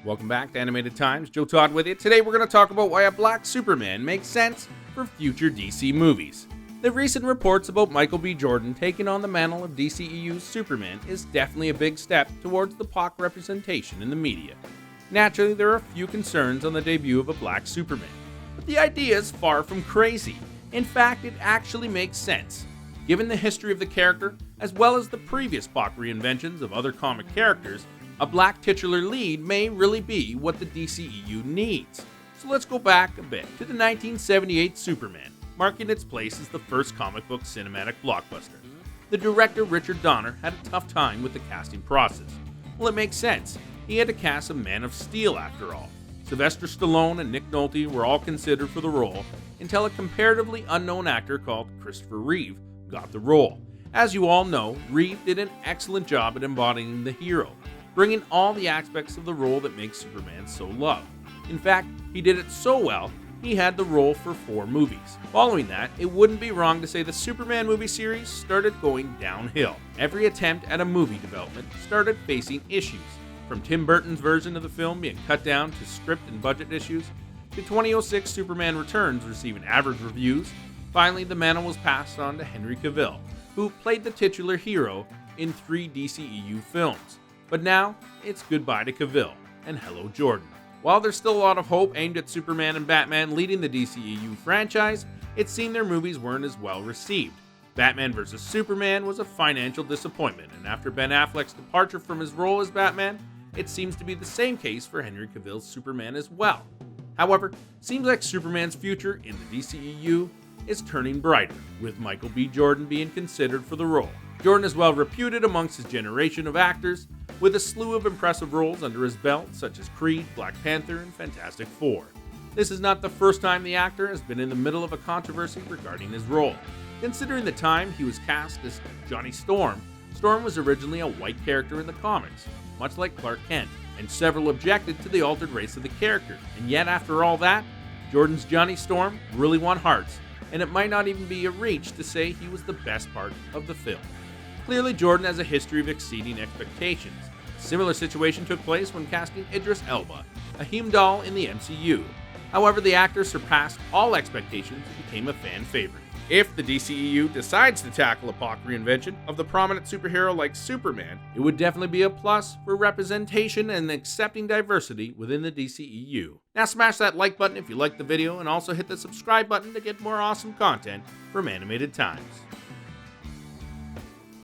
Welcome back to Animated Times. Joe Todd with you. Today we're going to talk about why a black Superman makes sense for future DC movies. The recent reports about Michael B. Jordan taking on the mantle of DCEU's Superman is definitely a big step towards the POC representation in the media. Naturally, there are a few concerns on the debut of a black Superman, but the idea is far from crazy. In fact, it actually makes sense. Given the history of the character, as well as the previous POC reinventions of other comic characters, a black titular lead may really be what the DCEU needs. So let's go back a bit to the 1978 Superman, marking its place as the first comic book cinematic blockbuster. The director Richard Donner had a tough time with the casting process. Well, it makes sense. He had to cast a Man of Steel after all. Sylvester Stallone and Nick Nolte were all considered for the role until a comparatively unknown actor called Christopher Reeve got the role. As you all know, Reeve did an excellent job at embodying the hero, bringing all the aspects of the role that makes Superman so loved. In fact, he did it so well, he had the role for 4 movies. Following that, it wouldn't be wrong to say the Superman movie series started going downhill. Every attempt at a movie development started facing issues, from Tim Burton's version of the film being cut down to script and budget issues, to 2006 Superman Returns receiving average reviews. Finally, the mantle was passed on to Henry Cavill, who played the titular hero in 3 DCEU films. But now, it's goodbye to Cavill, and hello Jordan. While there's still a lot of hope aimed at Superman and Batman leading the DCEU franchise, it seemed their movies weren't as well received. Batman vs. Superman was a financial disappointment, and after Ben Affleck's departure from his role as Batman, it seems to be the same case for Henry Cavill's Superman as well. However, seems like Superman's future in the DCEU is turning brighter, with Michael B. Jordan being considered for the role. Jordan is well reputed amongst his generation of actors, with a slew of impressive roles under his belt, such as Creed, Black Panther, and Fantastic Four. This is not the first time the actor has been in the middle of a controversy regarding his role. Considering the time he was cast as Johnny Storm, Storm was originally a white character in the comics, much like Clark Kent, and several objected to the altered race of the character. And yet, after all that, Jordan's Johnny Storm really won hearts, and it might not even be a reach to say he was the best part of the film. Clearly, Jordan has a history of exceeding expectations. A similar situation took place when casting Idris Elba, a Heimdall in the MCU. However, the actor surpassed all expectations and became a fan favorite. If the DCEU decides to tackle a POC reinvention of the prominent superhero like Superman, it would definitely be a plus for representation and accepting diversity within the DCEU. Now smash that like button if you liked the video, and also hit the subscribe button to get more awesome content from Animated Times.